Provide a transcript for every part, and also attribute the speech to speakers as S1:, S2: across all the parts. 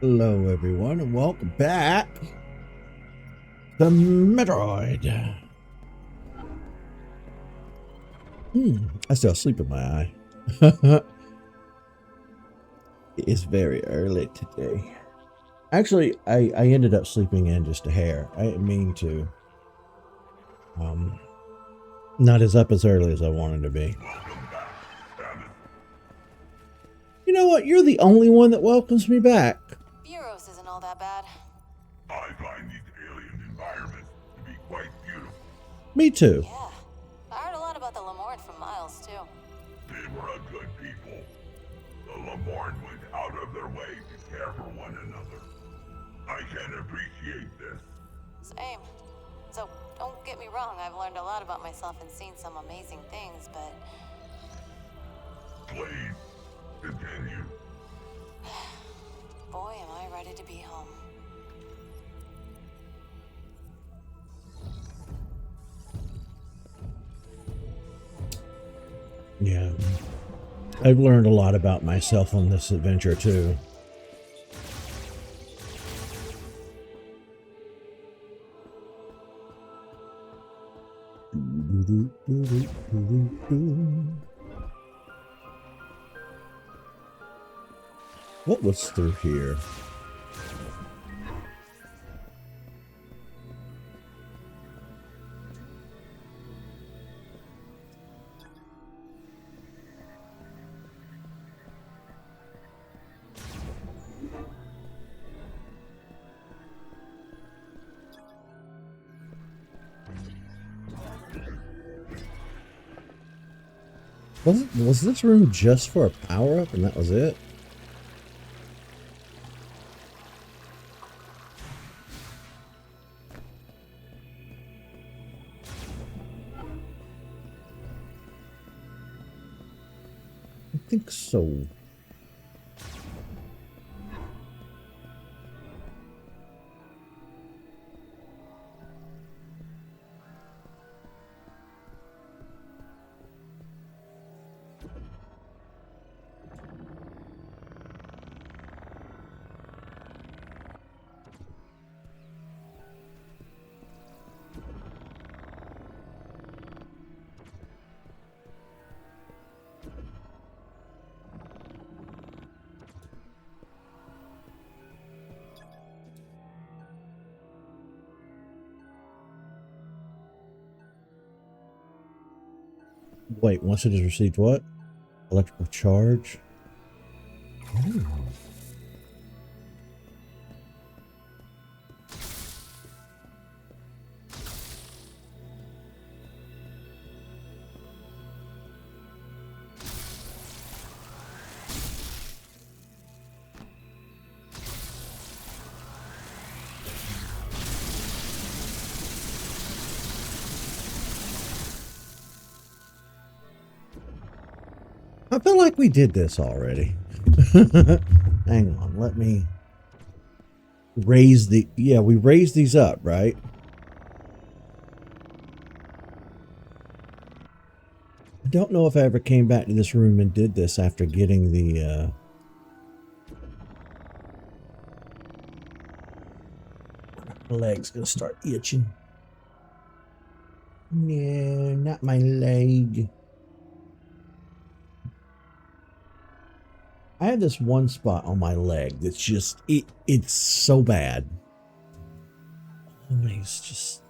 S1: Hello, everyone, and welcome back to Metroid. I still have sleep in my eye. It is very early today. Actually, I ended up sleeping in just a hair. I didn't mean to. Not as early as I wanted to be. You know what? You're the only one that welcomes me back.
S2: Bureaus isn't all that bad.
S3: I find these alien environments to be quite beautiful.
S1: Me too.
S2: Yeah. I heard a lot about the Lamorne from Miles, too.
S3: They were a good people. The Lamorne went out of their way to care for one another. I can appreciate this.
S2: Same. So, don't get me wrong, I've learned a lot about myself and seen some amazing things, but...
S3: Please, continue.
S2: Boy, am I ready to be home.
S1: Yeah. I've learned a lot about myself on this adventure, too. What was through here? Was this room just for a power-up and that was it? I think so. Wait, once it has received what? Electrical charge? Oh. I feel like we did this already. Hang on, let me raise the... Yeah, we raised these up, right? I don't know if I ever came back to this room and did this after getting the... My leg's gonna start itching. No, not my leg. I have this one spot on my leg that's just, it's so bad. Always just...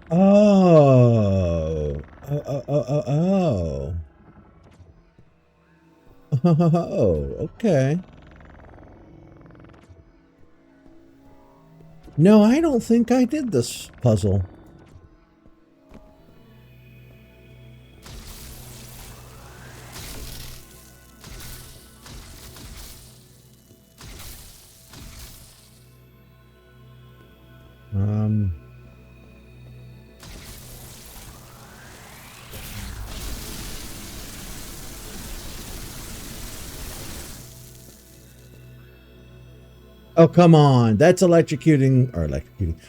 S1: Oh, oh. Oh, okay. No, I don't think I did this puzzle. Oh, come on. That's electrocuting, or electrocuting.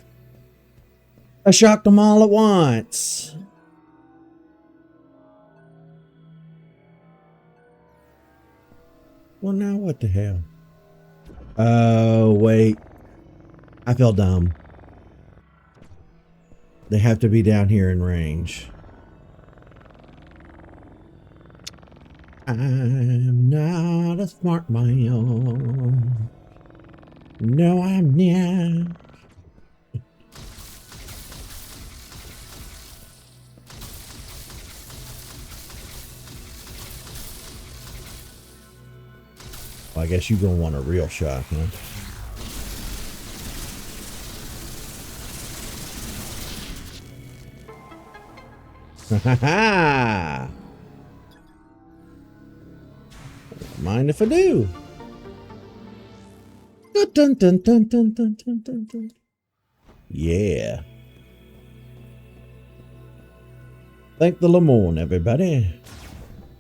S1: I shocked them all at once. Well, now what the hell? Oh, wait. I feel dumb. They have to be down here in range. I'm not a smart man. No, I'm not. Well, I guess you're gonna want a real shot, huh? Ha ha! Mind if I do? Dun, dun, dun, dun, dun, dun, dun, dun. Yeah. Thank the Lemon, everybody.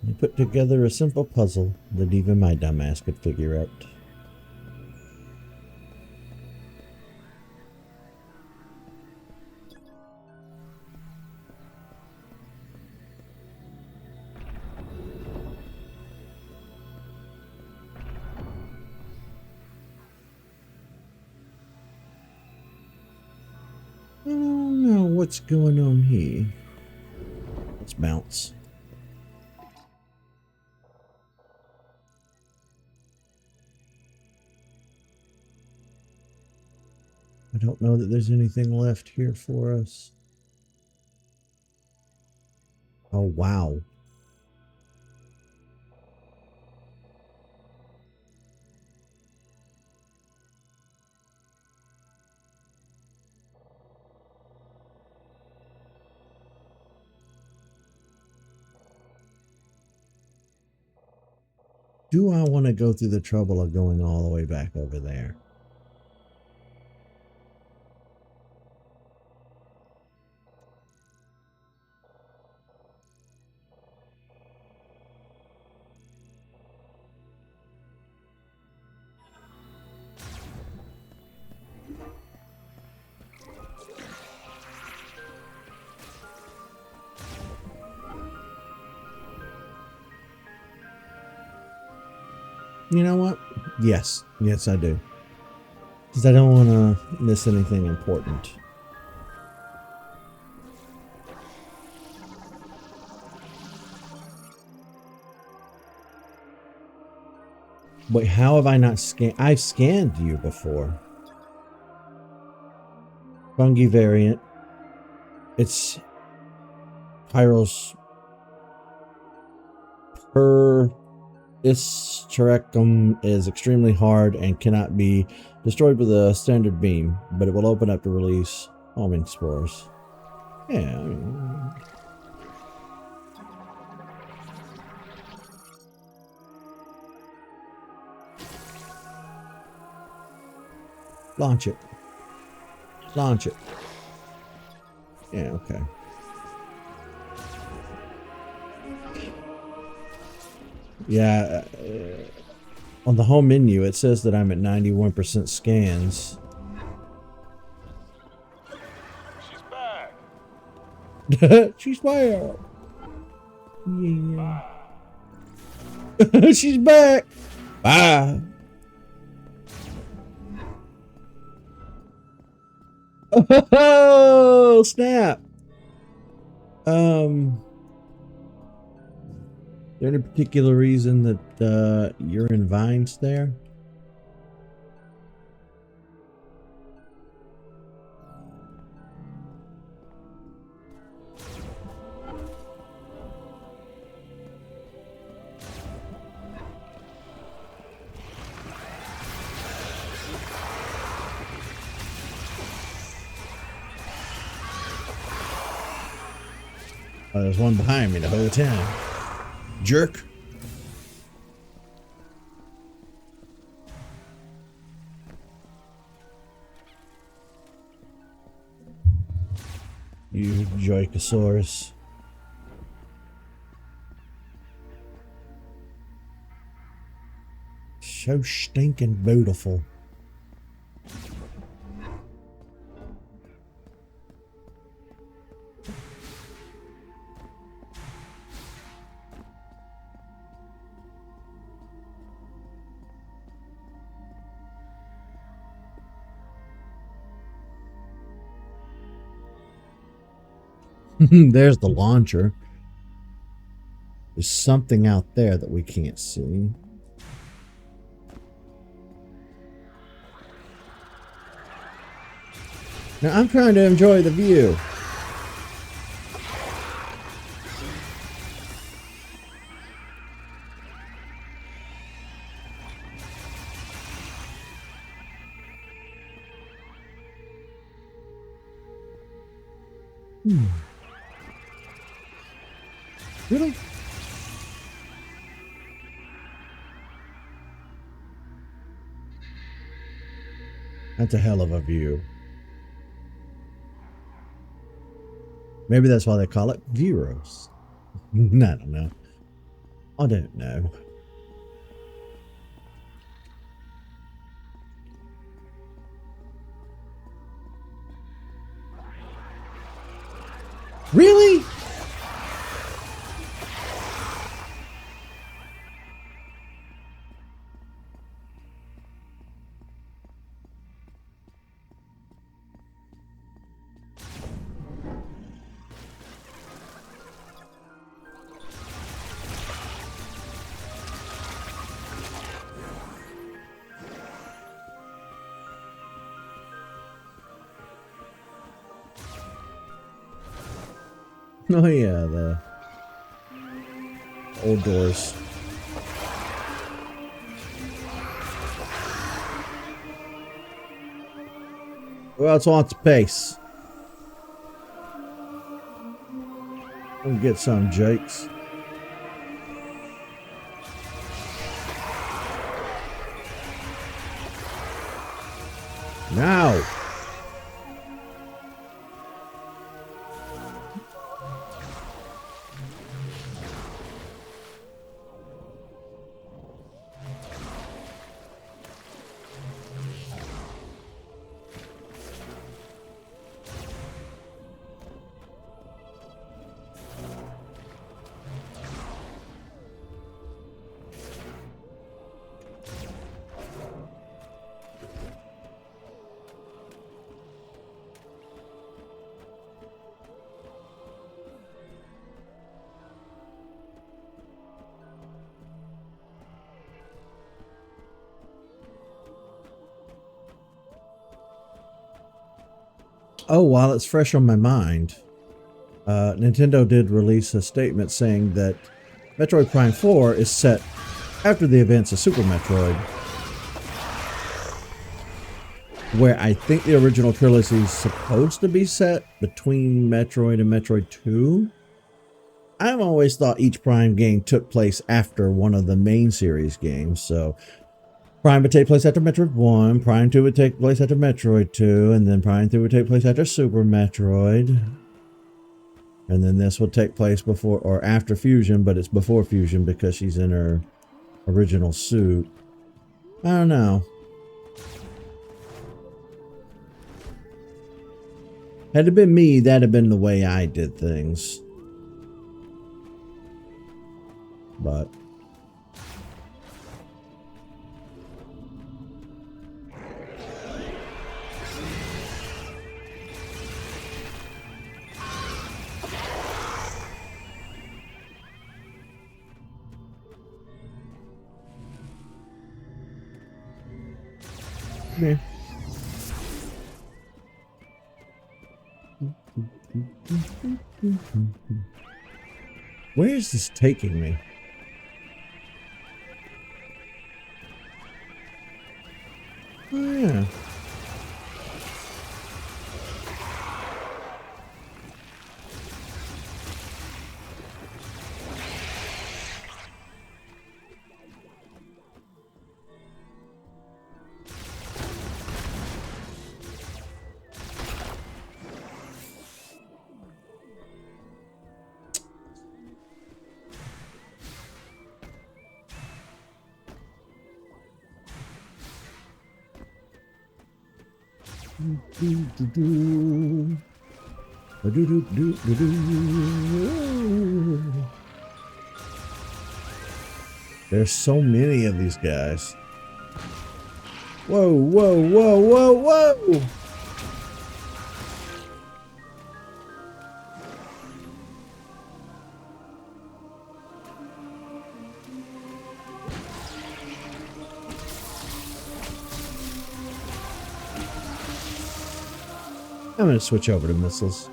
S1: They put together a simple puzzle that even my dumbass could figure out. I don't know what's going on here. Let's bounce. I don't know that there's anything left here for us. Oh, wow. Do I want to go through the trouble of going all the way back over there? You know what? Yes. Yes, I do. Because I don't want to miss anything important. Wait, how have I not scanned? I've scanned you before. Fungi variant. It's Pyros per Isterecum is extremely hard and cannot be destroyed with a standard beam, but it will open up to release homing spores. Yeah. Launch it. Launch it. Yeah, okay. Yeah, on the home menu, it says that I'm at 91% scans.
S3: She's back.
S1: She's back. Yeah. She's back. Bye. Oh, snap. Is there any particular reason that you're in vines there? Oh, there's one behind me the whole time. Jerk. You Joicosaurus. So stinking beautiful. There's the launcher. There's something out there that we can't see. Now I'm trying to enjoy the view. Really? That's a hell of a view. Maybe that's why they call it Viewros. I don't know. I don't know. Really? Oh yeah, the old doors. Who else wants a pace? We'll get some, Jakes. Now. Oh, while it's fresh on my mind, Nintendo did release a statement saying that Metroid Prime 4 is set after the events of Super Metroid, where I think the original trilogy is supposed to be set between Metroid and Metroid 2. I've always thought each Prime game took place after one of the main series games, so Prime would take place after Metroid 1, Prime 2 would take place after Metroid 2, and then Prime 3 would take place after Super Metroid. And then this would take place before or after Fusion, but it's before Fusion because she's in her original suit. I don't know. Had it been me, that'd have been the way I did things. But yeah. Where is this taking me? Oh yeah. There's so many of these guys. Whoa, whoa, whoa, whoa, whoa! I'm going to switch over to missiles.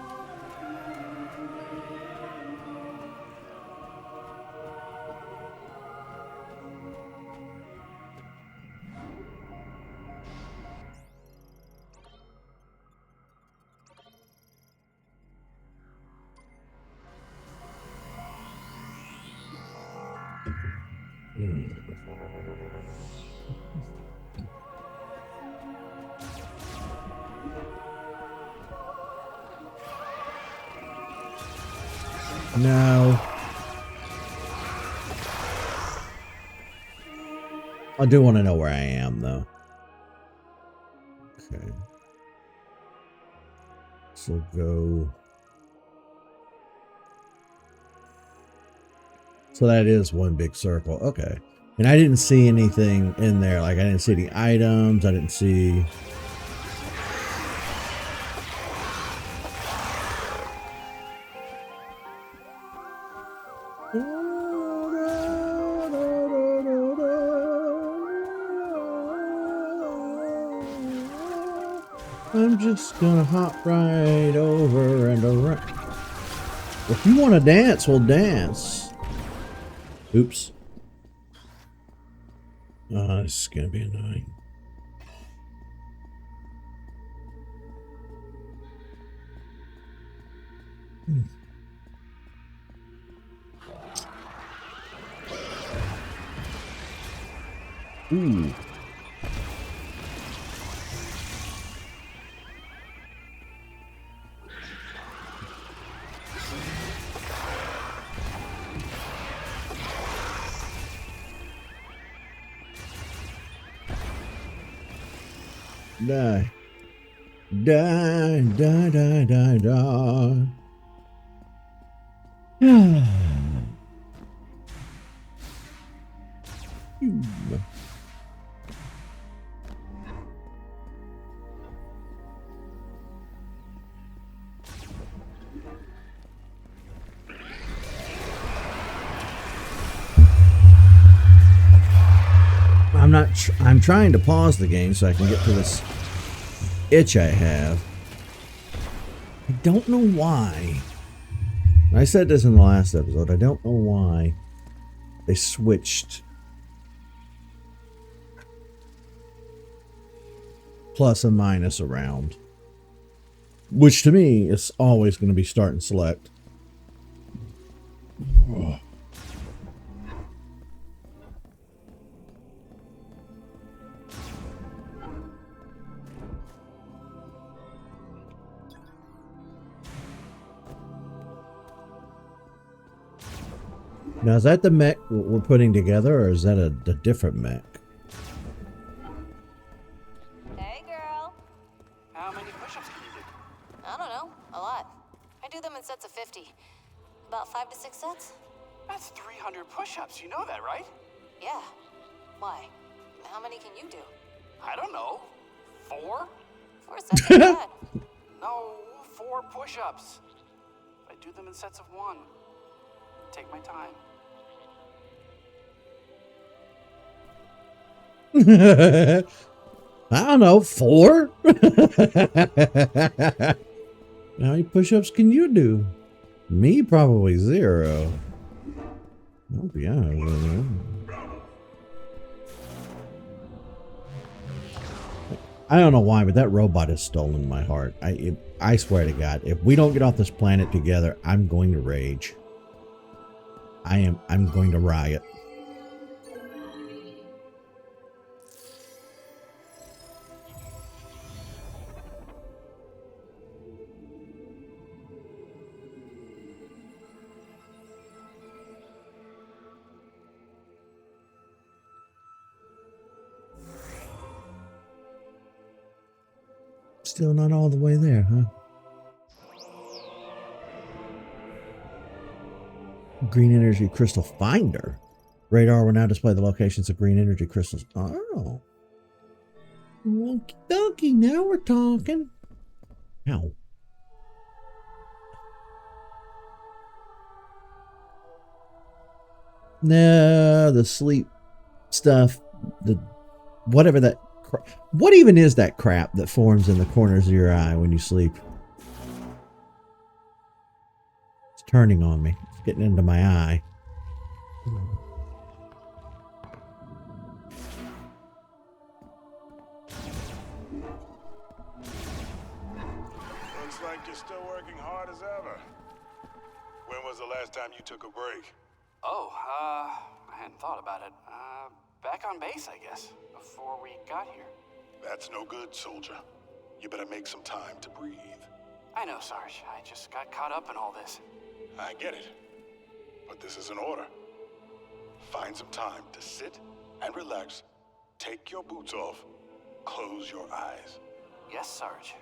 S1: No. I do want to know where I am, though. Okay. So go. So that is one big circle. Okay. And I didn't see anything in there. Like, I didn't see any items. I didn't see... I'm just gonna hop right over and around. If you want to dance, we'll dance. Oops. Oh, this is gonna be annoying. Ooh. Die. Die, die, die, die, die. I'm trying to pause the game so I can get to this itch I have. I don't know why. I said this in the last episode. I don't know why they switched plus and minus around. Which to me is always going to be start and select. Oh. Now, is that the mech we're putting together, or is that a different mech?
S2: Hey, girl.
S4: How many push-ups can you do?
S2: I don't know. A lot. I do them in sets of 50. About 5 to 6 sets?
S4: That's 300 push-ups. You know that, right?
S2: Yeah. Why? How many can you do?
S4: I don't know. 4?
S2: 4 sets like that.
S4: No, 4 push-ups. I do them in sets of 1. Take my time.
S1: I don't know, 4? How many push-ups can you do? Me, probably 0. I'll be honest with you. I don't know why, but that robot has stolen my heart. I swear to God, if we don't get off this planet together, I'm going to rage. I'm going to riot. Still not all the way there, huh? Green energy crystal finder. Radar will now display the locations of green energy crystals. Oh. Okie dokie, now we're talking. Ow. No, the sleep stuff, the whatever that, what even is that crap that forms in the corners of your eye when you sleep? It's turning on me. It's getting into my eye.
S5: Looks like you're still working hard as ever. When was the last time you took a break?
S4: Oh, I hadn't thought about it. Back on base, I guess, before we got here.
S5: That's no good, soldier. You better make some time to breathe.
S4: I know, Sarge. I just got caught up in all this.
S5: I get it. But this is an order. Find some time to sit and relax. Take your boots off. Close your eyes.
S4: Yes, Sarge.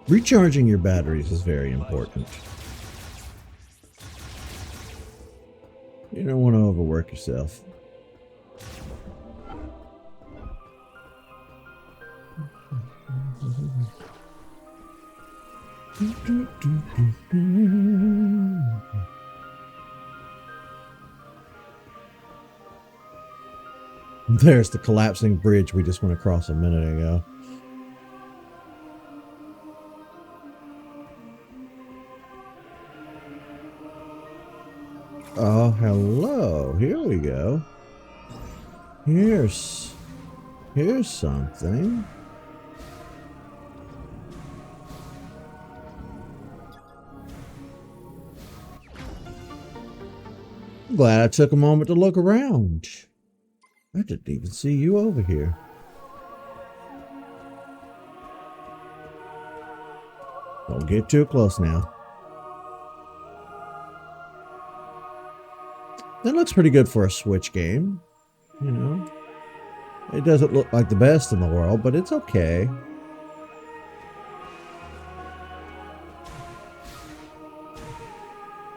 S1: Recharging your batteries is very important. You don't want to overwork yourself. There's the collapsing bridge we just went across a minute ago. Oh, hello. Here we go. Here's something. I'm glad I took a moment to look around. I didn't even see you over here. Don't get too close now. That looks pretty good for a Switch game, you know. It doesn't look like the best in the world, but it's okay.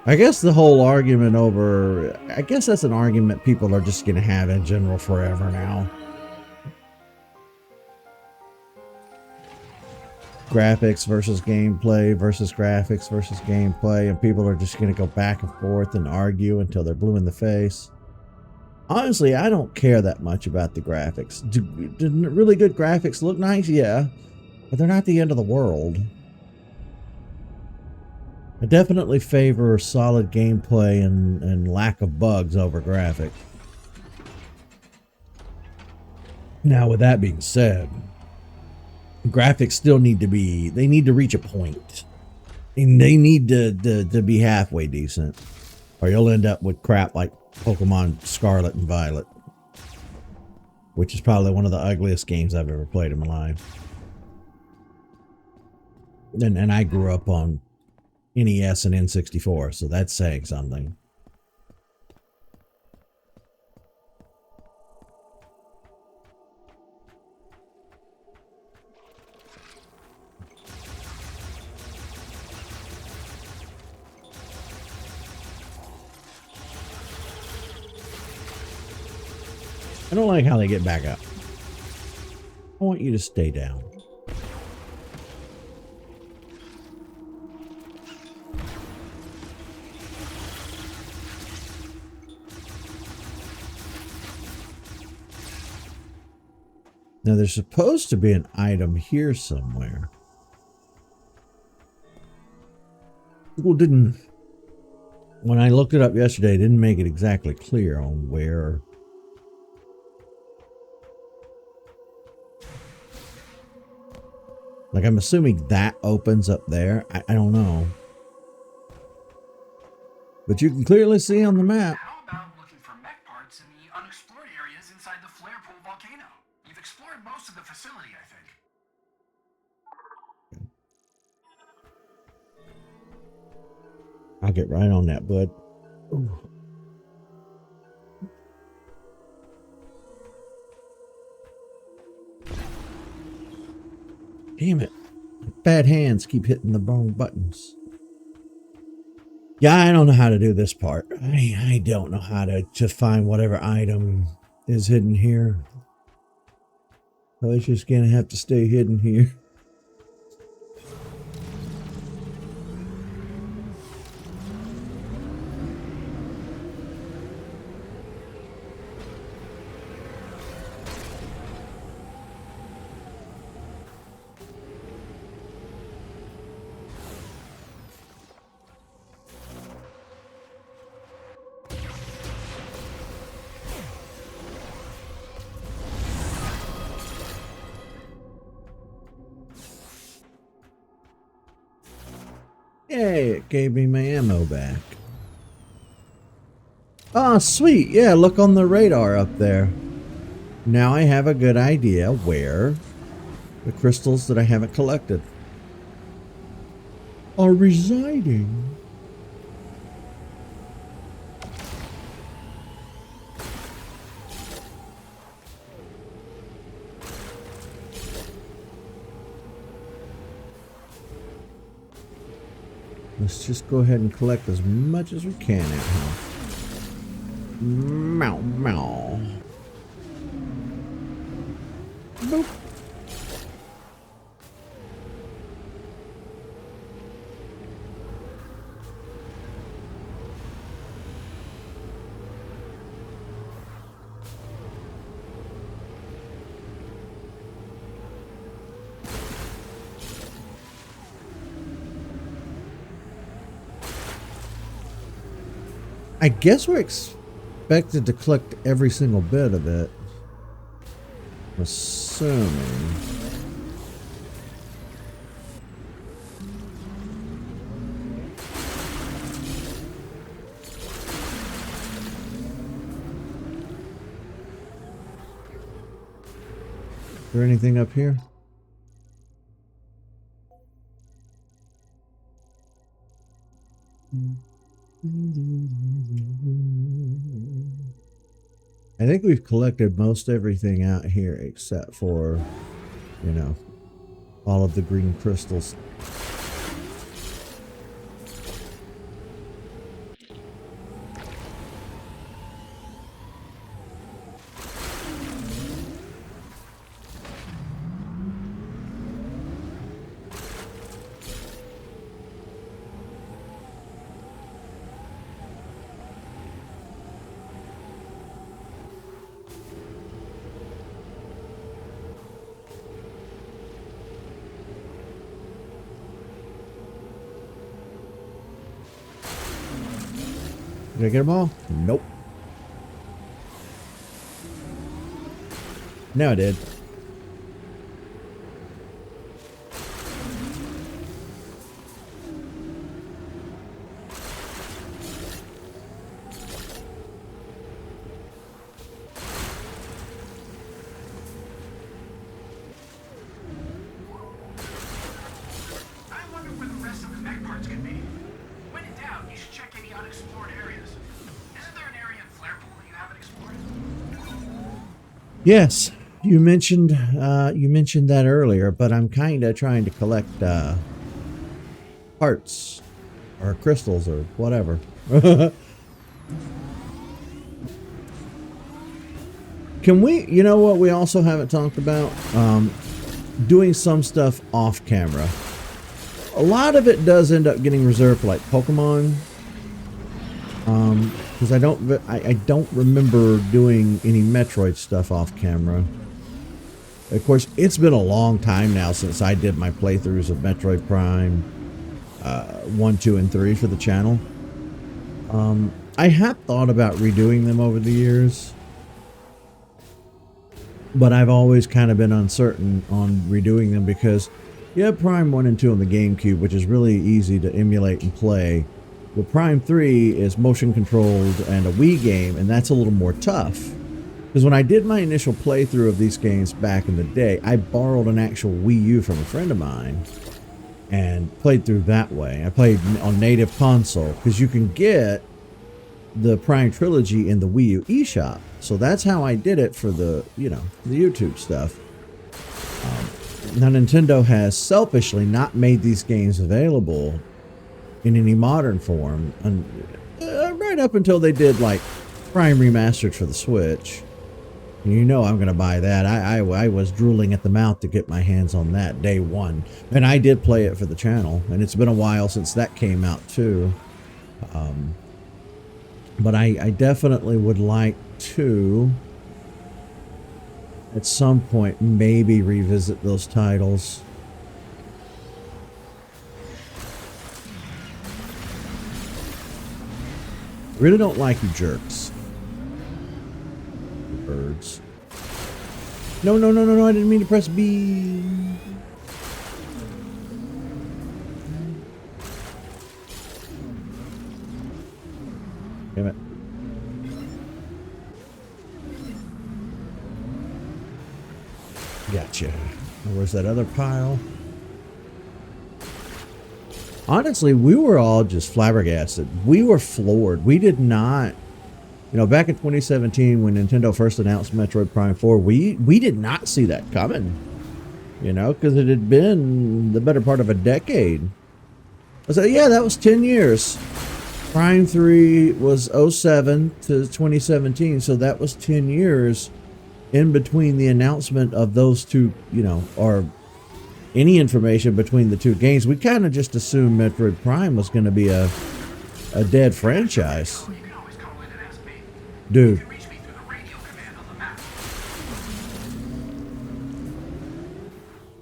S1: I guess the whole argument over, I guess that's an argument people are just going to have in general forever now. Graphics versus gameplay versus graphics versus gameplay, and people are just going to go back and forth and argue until they're blue in the face. Honestly, I don't care that much about the graphics. Do really good graphics look nice? Yeah, but they're not the end of the world. I definitely favor solid gameplay and lack of bugs over graphics. Now, with that being said, graphics still need to be, they need to reach a point. And they need to be halfway decent. Or you'll end up with crap like Pokemon Scarlet and Violet. Which is probably one of the ugliest games I've ever played in my life. And I grew up on NES and N64, so that's saying something. I don't like how they get back up. I want you to stay down. Now there's supposed to be an item here somewhere. Well, when I looked it up yesterday, it didn't make it exactly clear on where. Like, I'm assuming that opens up there. I don't know. But you can clearly see on the map.
S4: How about looking for mech parts in the unexplored areas inside the Flare Pool volcano? You've explored most of the facility, I think.
S1: I'll get right on that, bud. Ooh. Damn it. Bad hands keep hitting the wrong buttons. Yeah, I don't know how to do this part. I don't know how to find whatever item is hidden here. So it's just gonna have to stay hidden here. Yay, it gave me my ammo back. Oh, sweet. Yeah, look on the radar up there. Now I have a good idea where the crystals that I haven't collected are residing. Let's just go ahead and collect as much as we can out here. Meow, meow. Boop. I guess we're expected to collect every single bit of it. I'm assuming. Is there anything up here? I think we've collected most everything out here except for, you know, all of the green crystals. Did I get them all? Nope. No, I did.
S4: I wonder where the rest of the mech parts can be. When in doubt, you should check any unexplored areas. Isn't there an area in Flarepool that you haven't explored?
S1: Yes, you mentioned that earlier, but I'm kind of trying to collect parts or crystals or whatever. Can we, you know what we also haven't talked about? Doing some stuff off camera. A lot of it does end up getting reserved for like Pokemon. Because I don't remember doing any Metroid stuff off camera. Of course, it's been a long time now since I did my playthroughs of Metroid Prime 1, 2, and 3 for the channel. I have thought about redoing them over the years, but I've always kind of been uncertain on redoing them because you have Prime 1 and 2 on the GameCube, which is really easy to emulate and play. But Prime 3 is motion controlled and a Wii game, and that's a little more tough. Because when I did my initial playthrough of these games back in the day, I borrowed an actual Wii U from a friend of mine and played through that way. I played on native console because you can get the Prime Trilogy in the Wii U eShop. So that's how I did it for the, you know, the YouTube stuff. Now, Nintendo has selfishly not made these games available in any modern form, and right up until they did like Prime Remastered for the Switch. You know I'm going to buy that. I was drooling at the mouth to get my hands on that day one. And I did play it for the channel, and it's been a while since that came out too. But I definitely would like to, at some point, maybe revisit those titles. I really don't like you jerks. Birds. No, no, no, no, no, I didn't mean to press B. Damn it. Gotcha. Where's that other pile? Honestly, we were all just flabbergasted. We were floored. We did not, you know, back in 2017 when Nintendo first announced Metroid Prime 4, we did not see that coming, you know, because it had been the better part of a decade. I said, yeah, that was 10 years. Prime 3 was 07 to 2017, so that was 10 years in between the announcement of those two, you know, or any information between the two games. We kind of just assumed Metroid Prime was going to be a dead franchise.
S4: You can always call in and ask me.
S1: Dude.
S4: You can reach me through the radio command on the map.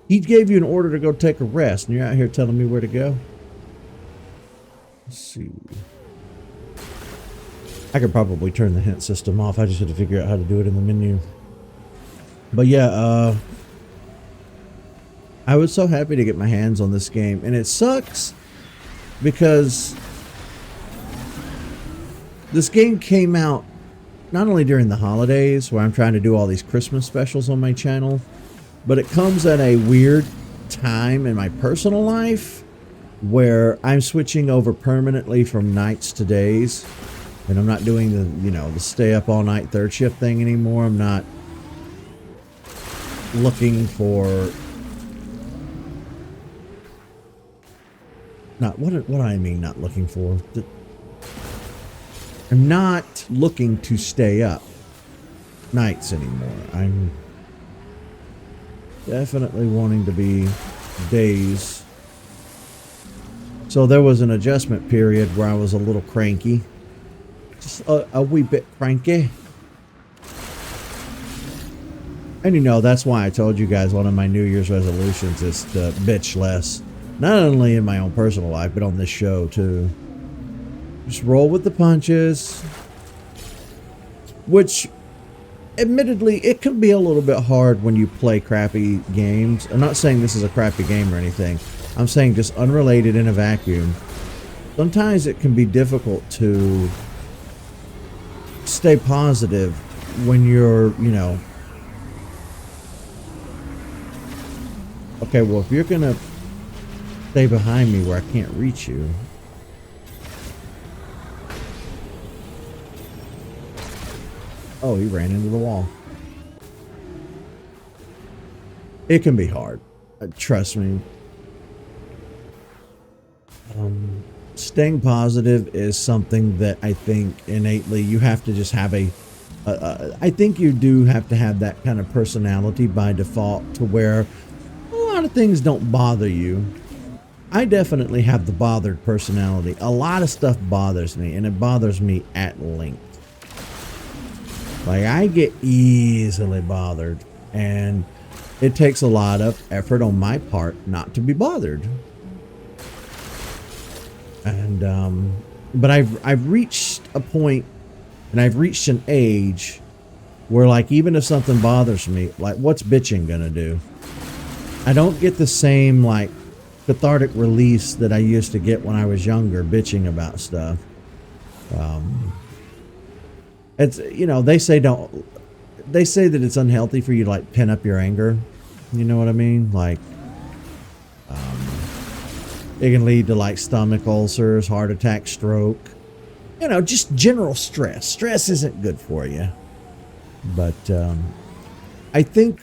S1: He gave you an order to go take a rest, and you're out here telling me where to go? Let's see. I could probably turn the hint system off. I just had to figure out how to do it in the menu. But yeah, I was so happy to get my hands on this game, and it sucks because this game came out not only during the holidays where I'm trying to do all these Christmas specials on my channel, but it comes at a weird time in my personal life where I'm switching over permanently from nights to days, and I'm not doing the, you know, the stay up all night third shift thing anymore. I'm not looking for what do I mean not looking for? I'm not looking to stay up nights anymore. I'm definitely wanting to be days. So there was an adjustment period where I was a little cranky. Just a wee bit cranky. And you know, that's why I told you guys one of my New Year's resolutions is to bitch less. Not only in my own personal life, but on this show too. Just roll with the punches. Which, admittedly, it can be a little bit hard when you play crappy games. I'm not saying this is a crappy game or anything. I'm saying just unrelated in a vacuum. Sometimes it can be difficult to stay positive when you're, you know... Okay, well, if you're gonna stay behind me where I can't reach you... Oh, he ran into the wall. It can be hard. Trust me. Staying positive is something that I think innately you have to just have I think you do have to have that kind of personality by default to where a lot of things don't bother you. I definitely have the bothered personality. A lot of stuff bothers me, and it bothers me at length. Like, I get easily bothered, and it takes a lot of effort on my part not to be bothered. And but I've reached a point, and I've reached an age where, like, even if something bothers me, like, what's bitching gonna do? I don't get the same, like, cathartic release that I used to get when I was younger, bitching about stuff. It's, you know, they say that it's unhealthy for you to, like, pin up your anger. You know what I mean? Like, it can lead to, like, stomach ulcers, heart attack, stroke. You know, just general stress. Stress isn't good for you. But I think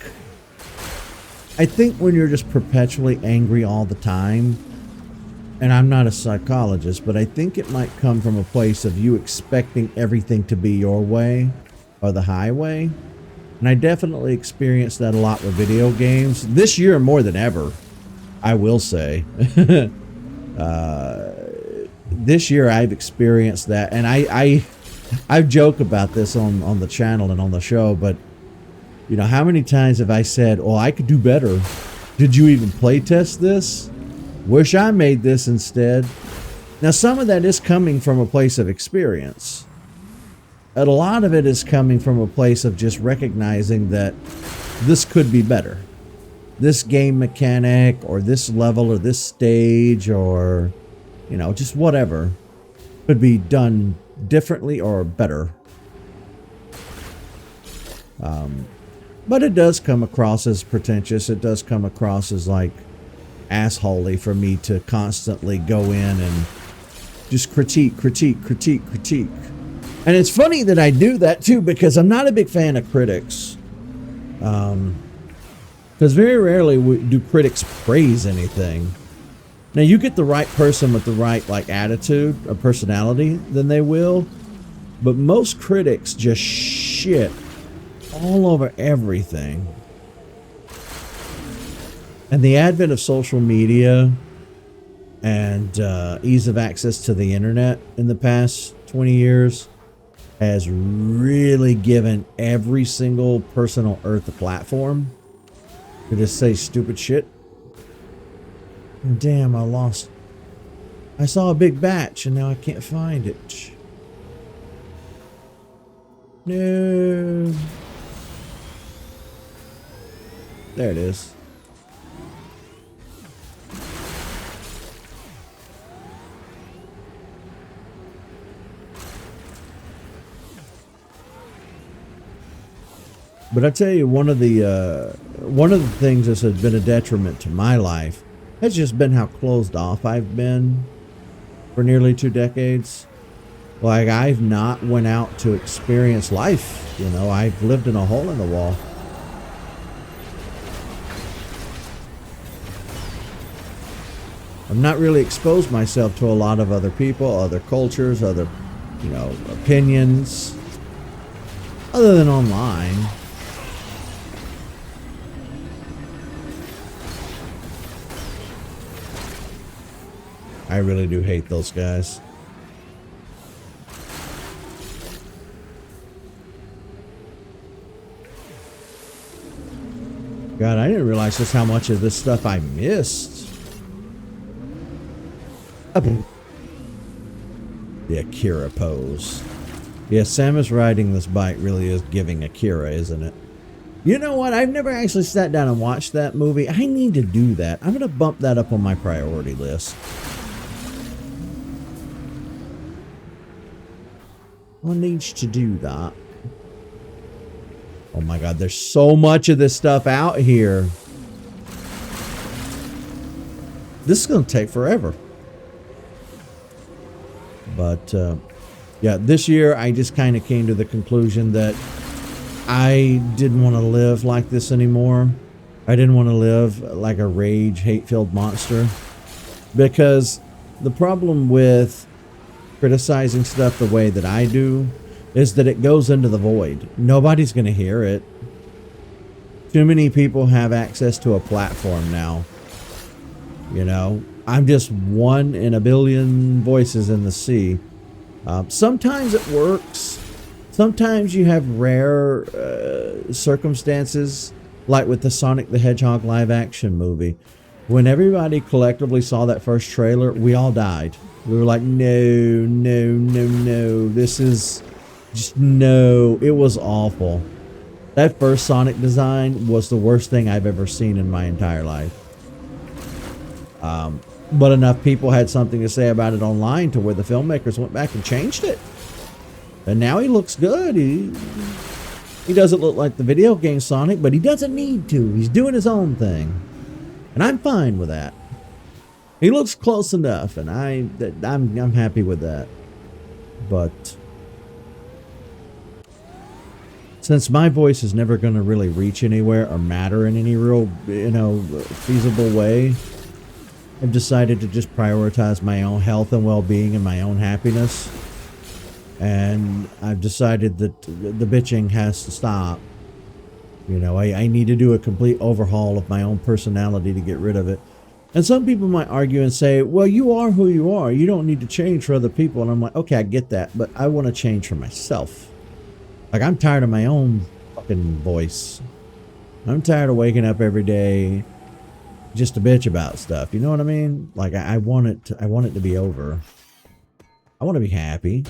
S1: I think when you're just perpetually angry all the time, and I'm not a psychologist, but I think it might come from a place of you expecting everything to be your way or the highway. And I definitely experienced that a lot with video games. This year more than ever, I will say. This year I've experienced that, and I've joked about this on the channel and on the show, but you know, how many times have I said, "Oh, I could do better. Did you even play test this? Wish I made this instead." Now, some of that is coming from a place of experience. And a lot of it is coming from a place of just recognizing that this could be better. This game mechanic or this level or this stage or, you know, just whatever could be done differently or better. But it does come across as pretentious. It does come across as like assholey for me to constantly go in and just critique. And it's funny that I do that too, because I'm not a big fan of critics. Because very rarely do critics praise anything. Now, you get the right person with the right like attitude or personality, then they will. But most critics just shit all over everything. And the advent of social media and ease of access to the internet in the past 20 years has really given every single person on earth a platform to just say stupid shit. And damn, I saw a big batch and now I can't find it. No. There it is. But I tell you, one of the things that has been a detriment to my life has just been how closed off I've been for nearly 2 decades. Like, I've not went out to experience life. You know, I've lived in a hole in the wall. I've not really exposed myself to a lot of other people, other cultures, other, you know, opinions, other than online. I really do hate those guys. God, I didn't realize just how much of this stuff I missed. The Akira pose. Yeah, Samus riding this bike really is giving Akira, isn't it? You know what? I've never actually sat down and watched that movie. I need to do that. I'm going to bump that up on my priority list. I need to do that. Oh my God, there's so much of this stuff out here. This is going to take forever. But, yeah, this year I just kind of came to the conclusion that I didn't want to live like this anymore. I didn't want to live like a rage, hate-filled monster. Because the problem with criticizing stuff the way that I do is that it goes into the void. Nobody's going to hear it. Too many people have access to a platform now. You know, I'm just one in a billion voices in the sea. Sometimes it works. Sometimes you have rare circumstances, like with the Sonic the Hedgehog live action movie. When everybody collectively saw that first trailer, we all died. We were like, no, this is just no. It was awful. That first Sonic design was the worst thing I've ever seen in my entire life. But enough people had something to say about it online to where the filmmakers went back and changed it. And now he looks good. He doesn't look like the video game Sonic, but he doesn't need to. He's doing his own thing. And I'm fine with that. He looks close enough, and I'm happy with that. But since my voice is never going to really reach anywhere or matter in any real, feasible way, I've decided to just prioritize my own health and well-being and my own happiness. And I've decided that the bitching has to stop. I need to do a complete overhaul of my own personality to get rid of it. And some people might argue and say, well, you are who you are. You don't need to change for other people. And I'm like, okay, I get that, but I want to change for myself. Like, I'm tired of my own fucking voice. I'm tired of waking up every day just to bitch about stuff. You know what I mean? Like, I want it to be over. I want to be happy.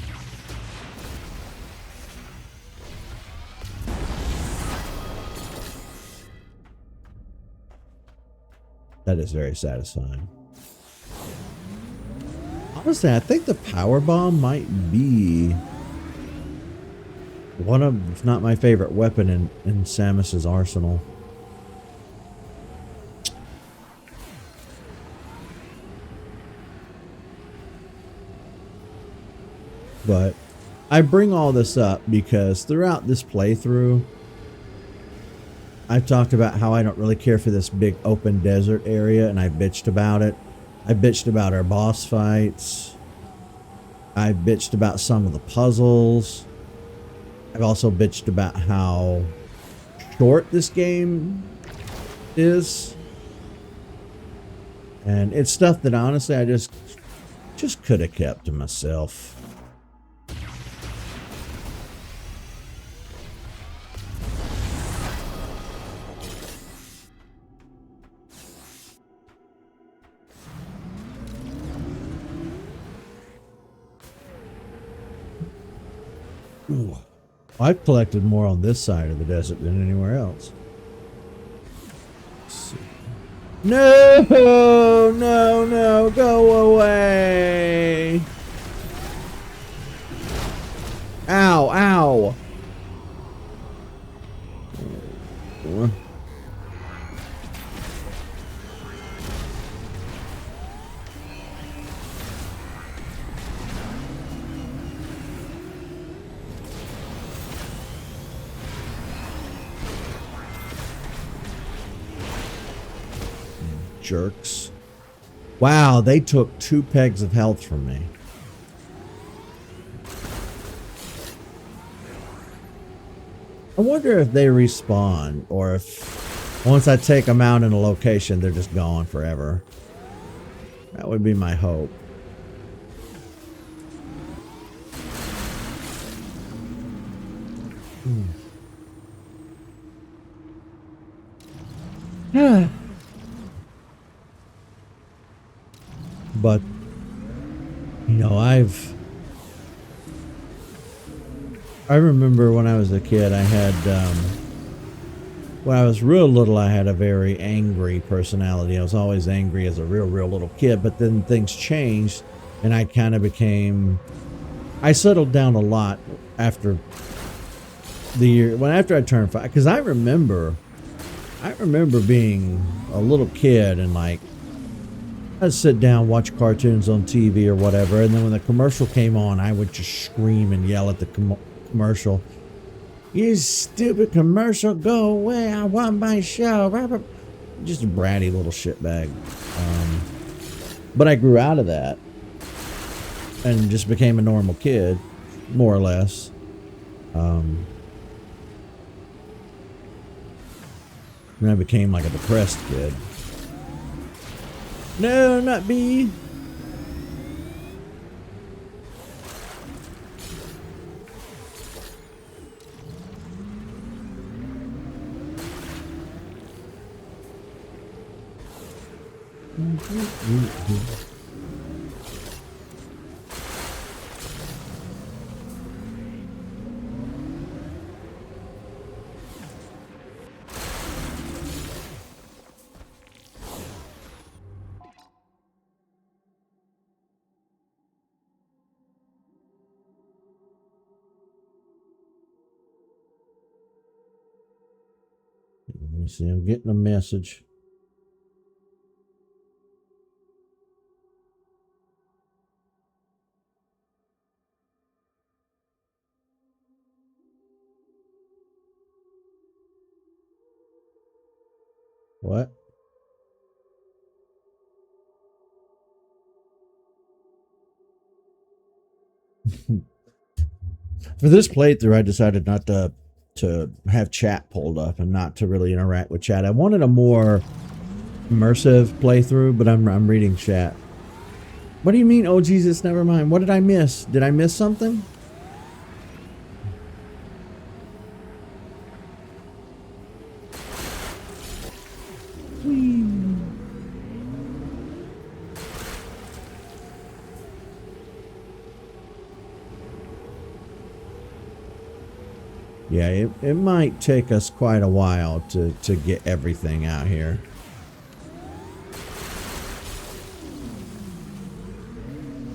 S1: That is very satisfying. Honestly, I think the power bomb might be one of, if not my favorite weapon in Samus's arsenal. But I bring all this up because throughout this playthrough, I've talked about how I don't really care for this big open desert area, and I bitched about it. I bitched about our boss fights. I bitched about some of the puzzles. I've also bitched about how short this game is. And it's stuff that honestly I just could have kept to myself. Ooh. I've collected more on this side of the desert than anywhere else. Let's see. No, no, no, go away. Ow, ow. Jerks. Wow, they took 2 pegs of health from me. I wonder if they respawn, or if once I take them out in a location, they're just gone forever. That would be my hope. But, I remember when I was a kid, I had, when I was real little, I had a very angry personality. I was always angry as a real little kid, but then things changed and I kind of became, I settled down a lot after the year, after I turned 5, because I remember being a little kid and like, I'd sit down, watch cartoons on TV or whatever, and then when the commercial came on, I would just scream and yell at the commercial. You stupid commercial, go away, I want my show. Just a bratty little shitbag. But I grew out of that and just became a normal kid, more or less. And I became like a depressed kid. No, not me. Let me see, I'm getting a message. What? For this playthrough, I decided not to have chat pulled up and not to really interact with chat. I wanted a more immersive playthrough, but I'm reading chat. What do you mean? Oh Jesus, never mind. What did I miss? Did I miss something? Whee. Yeah, it might take us quite a while to get everything out here.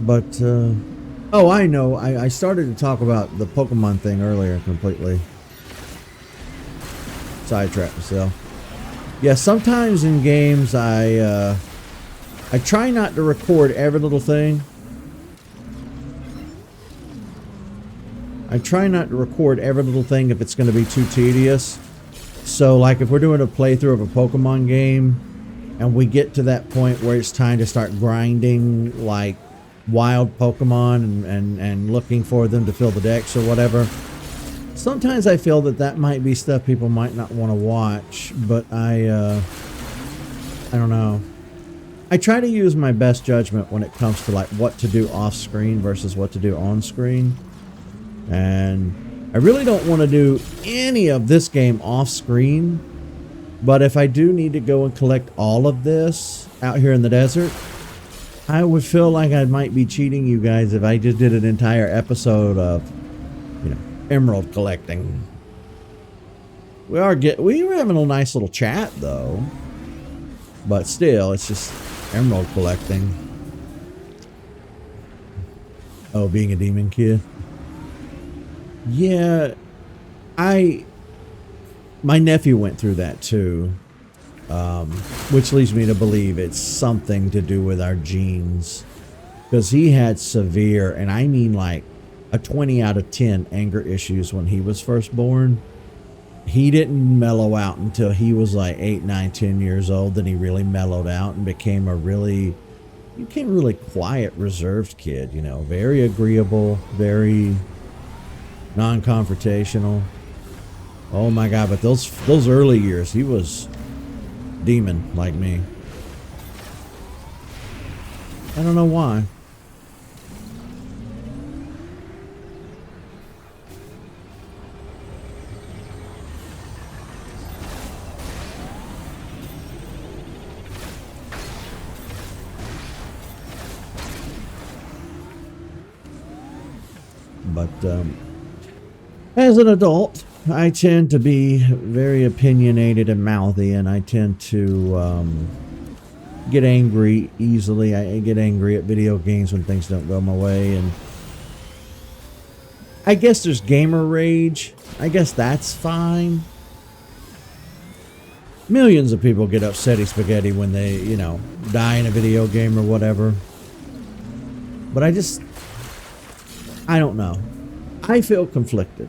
S1: But, oh, I know. I started to talk about the Pokemon thing earlier completely. Sidetracked myself. Yeah, sometimes in games I try not to record every little thing. I try not to record every little thing if it's going to be too tedious. So, like, if we're doing a playthrough of a Pokemon game and we get to that point where it's time to start grinding, like, wild Pokemon and looking for them to fill the decks or whatever, sometimes I feel that might be stuff people might not want to watch, but I don't know. I try to use my best judgment when it comes to, like, what to do off screen versus what to do on screen. And I really don't want to do any of this game off screen, but if I do need to go and collect all of this out here in the desert, I would feel like I might be cheating you guys if I just did an entire episode of, you know, emerald collecting. We were having a nice little chat though, but still, it's just emerald collecting. Oh, being a demon kid. Yeah, my nephew went through that too, which leads me to believe it's something to do with our genes, because he had severe, and I mean like a 20 out of 10 anger issues when he was first born. He didn't mellow out until he was like 8, 9, 10 years old. Then he really mellowed out and became a really quiet, reserved kid, you know, very agreeable, very non-confrontational. Oh my God, but those early years, he was demon like me. I don't know why. But as an adult, I tend to be very opinionated and mouthy, and I tend to get angry easily. I get angry at video games when things don't go my way, and I guess there's gamer rage. I guess that's fine. Millions of people get upsetty spaghetti when they, you know, die in a video game or whatever. But I don't know. I feel conflicted.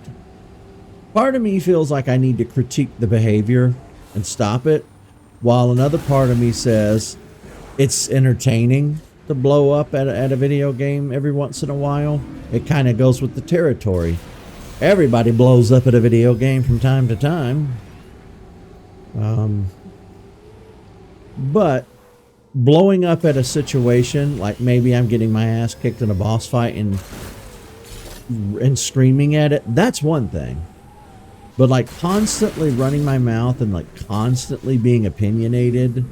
S1: Part of me feels like I need to critique the behavior and stop it, while another part of me says it's entertaining to blow up at a video game every once in a while. It kind of goes with the territory. Everybody blows up at a video game from time to time. But blowing up at a situation, like maybe I'm getting my ass kicked in a boss fight and screaming at it, that's one thing. But like constantly running my mouth and like constantly being opinionated,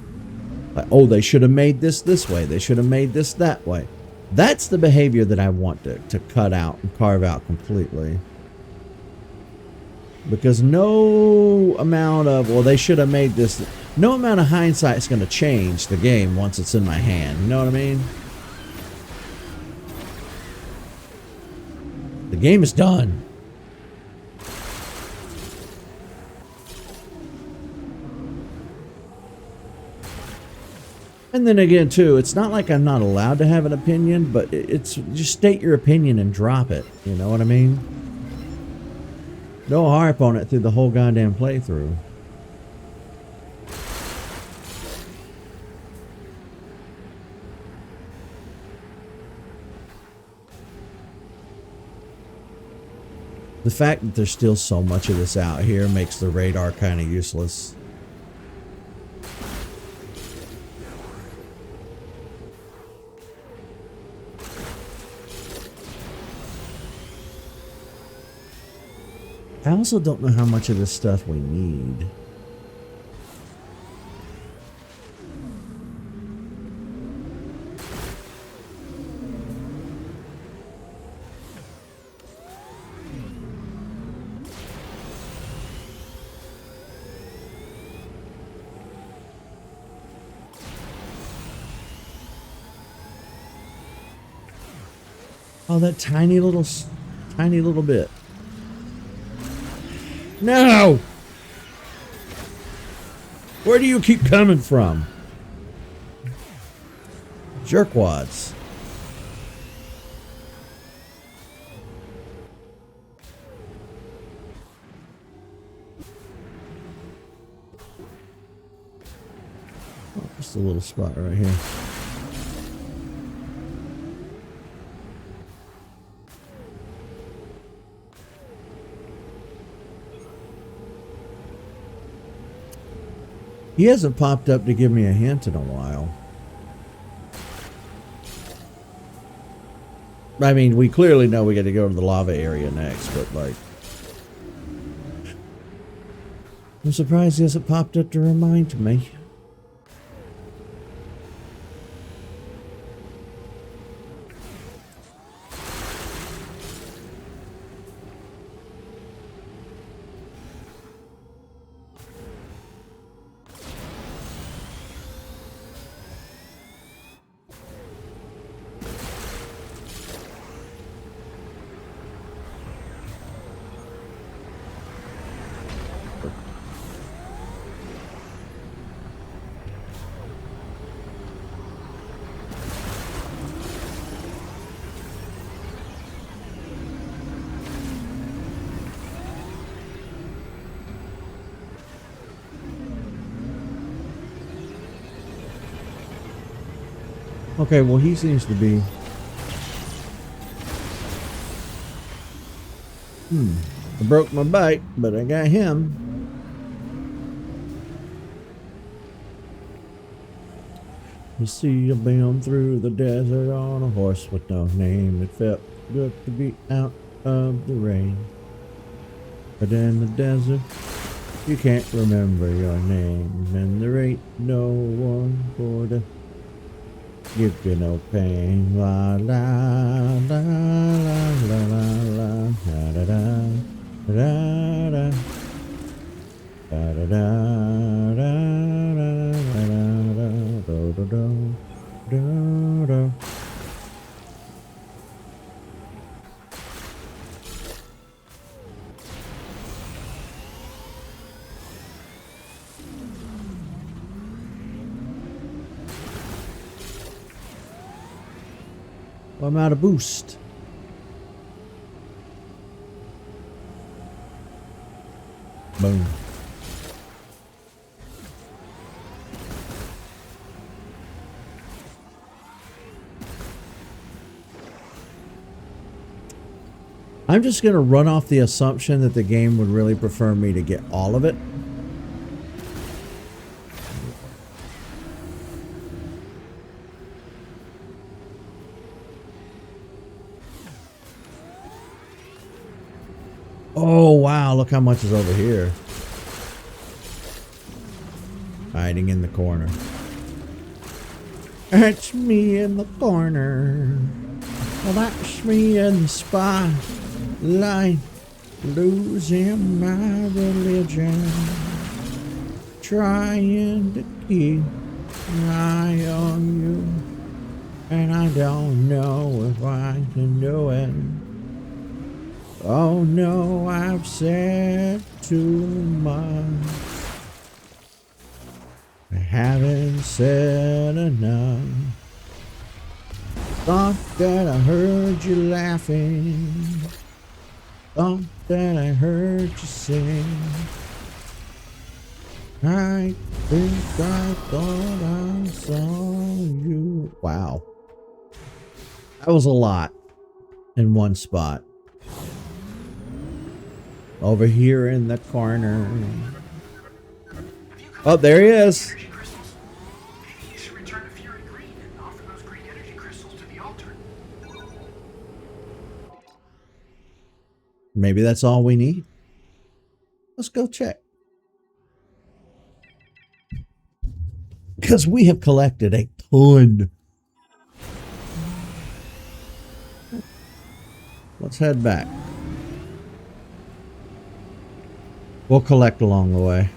S1: like, oh, they should have made this way, they should have made this that way. That's the behavior that I want to cut out and carve out completely. Because no amount of, well, they should have made this, no amount of hindsight is going to change the game once it's in my hand. You know what I mean? The game is done. And then again, too, it's not like I'm not allowed to have an opinion, but it's just state your opinion and drop it. You know what I mean? Don't harp on it through the whole goddamn playthrough. The fact that there's still so much of this out here makes the radar kind of useless. I also don't know how much of this stuff we need. Oh, that tiny little bit. No! Where do you keep coming from? Jerkwads. Oh, just a little spot right here. He hasn't popped up to give me a hint in a while. I mean, we clearly know we got to go to the lava area next, but like... I'm surprised he hasn't popped up to remind me. Okay, well, he seems to be... I broke my bike, but I got him. You see, I've been through the desert on a horse with no name. It felt good to be out of the rain. But in the desert, you can't remember your name. And there ain't no one for to give you no pain. La la la la la la la da da da da da da da da da da da. I'm out of boost. Boom. I'm just going to run off the assumption that the game would really prefer me to get all of it. Oh, wow. Look how much is over here. Hiding in the corner. It's me in the corner. Well, that's me in the spotlight. Losing my religion. Trying to keep an eye on you. And I don't know if I can do it. Oh no, I've said too much. I haven't said enough. Thought that I heard you laughing. Thought that I heard you sing. I think I thought I saw you. Wow. That was a lot in one spot. Over here in the corner.
S4: Have you
S1: Oh,
S4: collected
S1: there he
S4: any
S1: is.
S4: energy crystals? Maybe you should return to Fury Green and offer those green energy crystals to the altar.
S1: Maybe that's all we need. Let's go check. Because we have collected a ton. Let's head back. We'll collect along the way.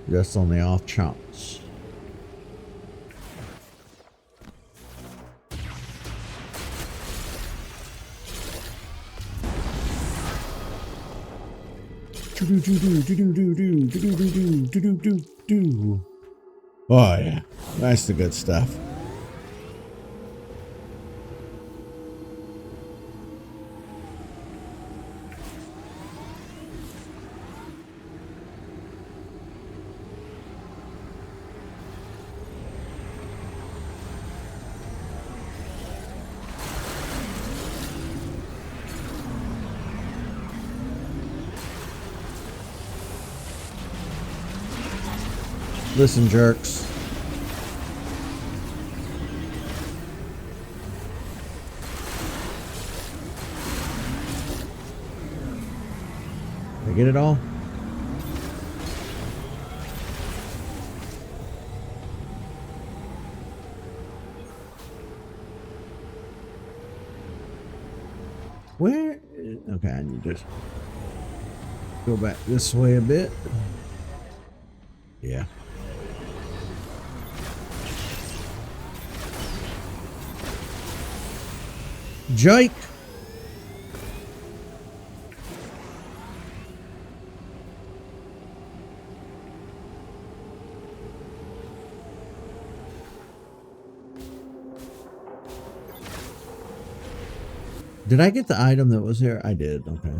S1: Just on the off chance. Oh yeah, that's the good stuff. Listen, jerks. Did I get it all? Where? Okay, I need to go back this way a bit. Yeah. Jake. Did I get the item that was here? I did. Okay.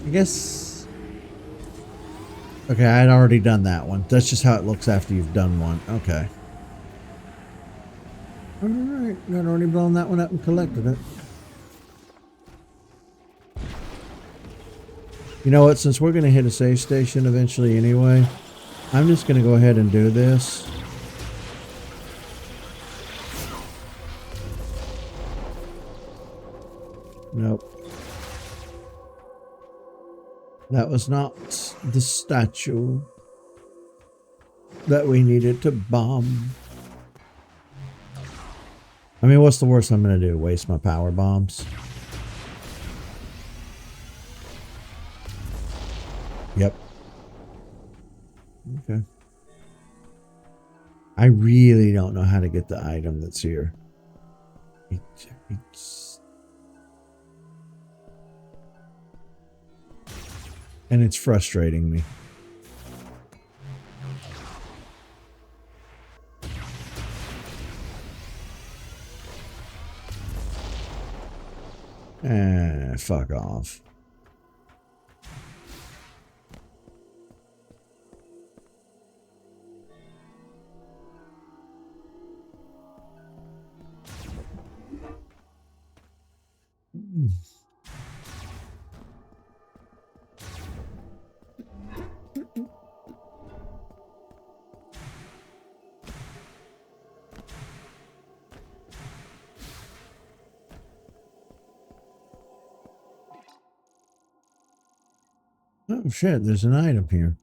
S1: I guess. Okay, I had already done that one. That's just how it looks after you've done one. Okay. Alright, I'd already blown that one up and collected it. You know what? Since we're going to hit a save station eventually anyway, I'm just going to go ahead and do this. Nope. That was not the statue that we needed to bomb. I mean, what's the worst I'm going to do? Waste my power bombs? Yep. Okay. I really don't know how to get the item that's here. And it's frustrating me. Fuck off. Oh shit, there's an item here.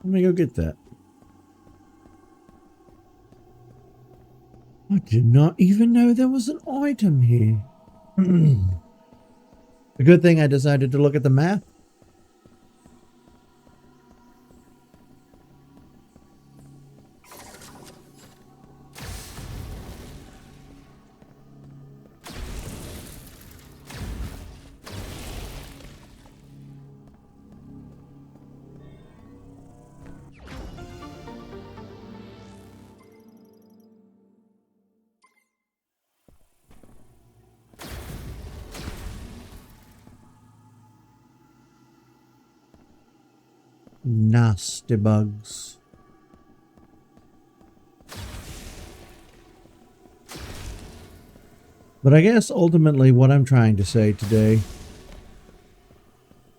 S1: Let me go get that. I did not even know there was an item here. A good thing I decided to look at the map. Nasty bugs. But I guess ultimately what I'm trying to say today,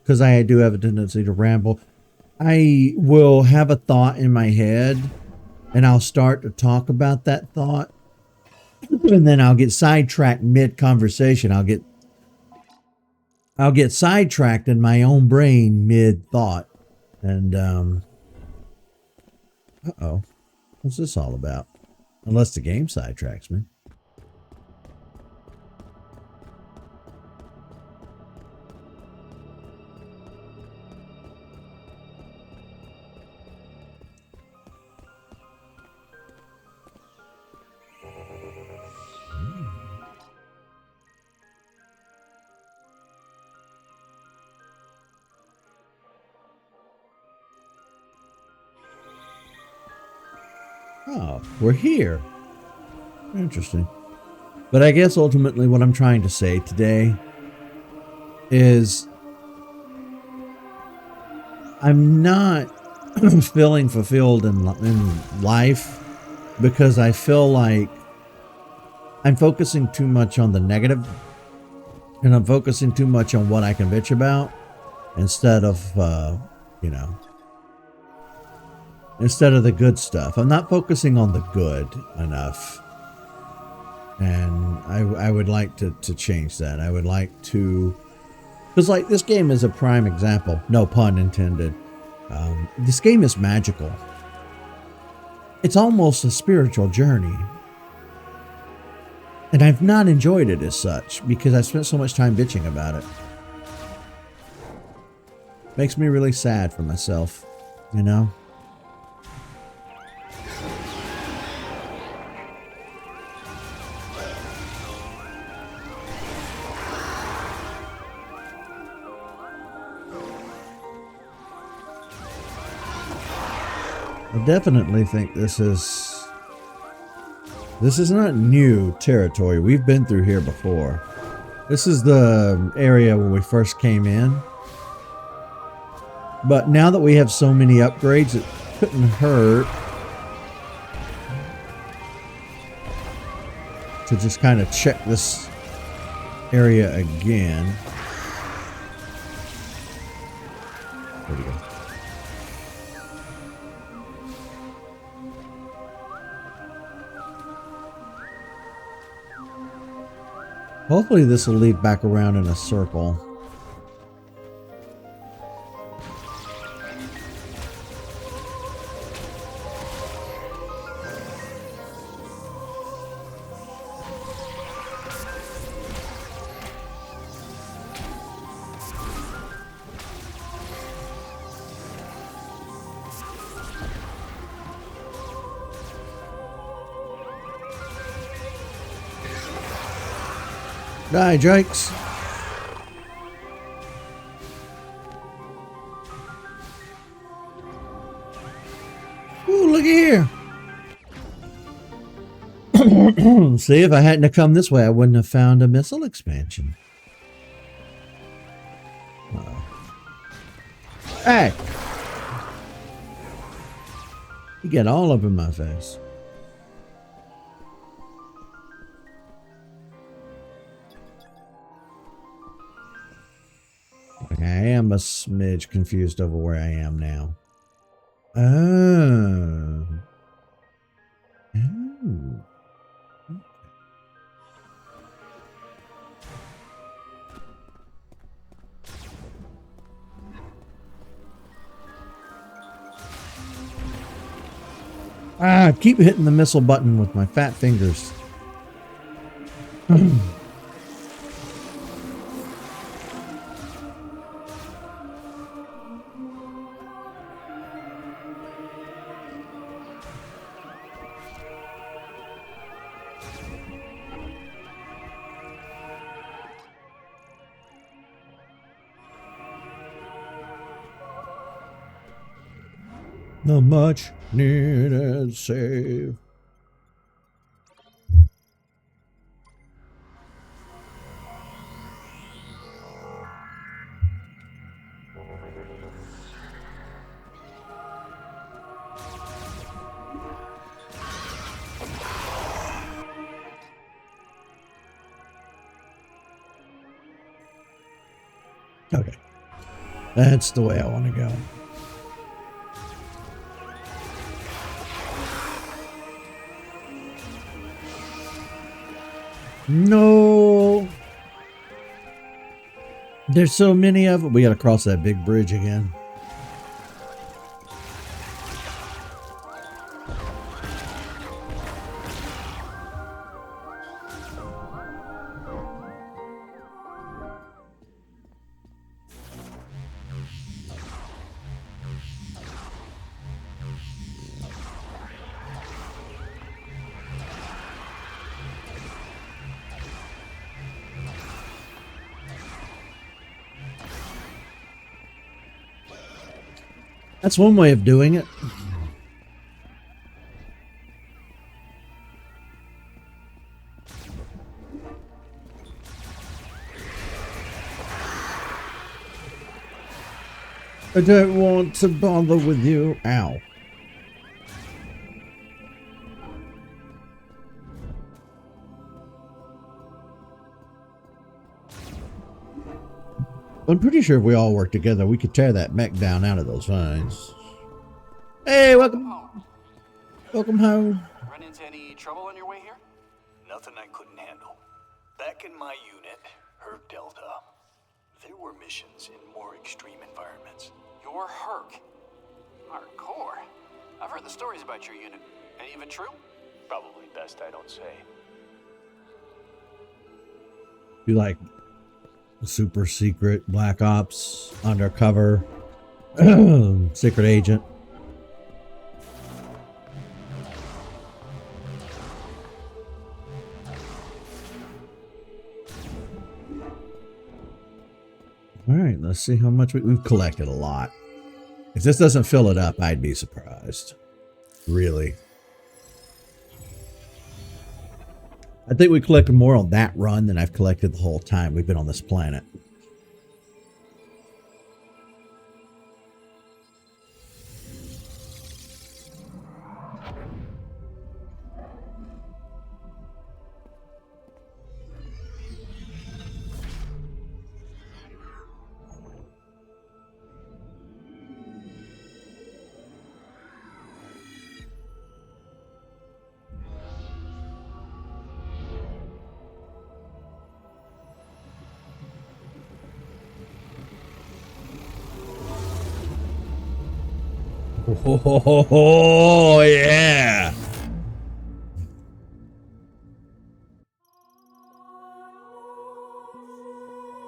S1: because I do have a tendency to ramble, I will have a thought in my head and I'll start to talk about that thought, and then I'll get sidetracked mid-conversation. I'll get sidetracked in my own brain mid-thought. And uh-oh. What's this all about? Unless the game sidetracks me. Oh, we're here. Interesting. But I guess ultimately what I'm trying to say today is I'm not feeling fulfilled in life because I feel like I'm focusing too much on the negative, and I'm focusing too much on what I can bitch about instead of, instead of the good stuff. I'm not focusing on the good enough. And I would like to change that. I would like to, because like this game is a prime example, no pun intended. This game is magical. It's almost a spiritual journey. And I've not enjoyed it as such because I spent so much time bitching about it. Makes me really sad for myself, you know? I definitely think this is not new territory. We've been through here before. This is the area when we first came in. But now that we have so many upgrades, it couldn't hurt to just kind of check this area again. There we go. Hopefully this will lead back around in a circle. Die, Jakes. Ooh, look here. See, if I hadn't have come this way, I wouldn't have found a missile expansion. Hey! You get all up in my face. I am a smidge confused over where I am now. Oh. Oh. I keep hitting the missile button with my fat fingers. The much needed save. Okay. That's the way I want to go. No. There's so many of them. We got to cross that big bridge again. That's one way of doing it. I don't want to bother with you. Ow. I'm pretty sure if we all work together, we could tear that mech down out of those vines. Hey, welcome. Welcome home.
S6: Run into any trouble on your way here?
S5: Nothing I couldn't handle. Back in my unit, Herb Delta, there were missions in more extreme environments.
S6: You're Herc. Hardcore. I've heard the stories about your unit. Any of it true?
S5: Probably best I don't say.
S1: You like super secret, black ops, undercover, secret agent. All right, let's see how much we've collected. A lot. If this doesn't fill it up, I'd be surprised. Really. I think we collected more on that run than I've collected the whole time we've been on this planet. Oh, yeah.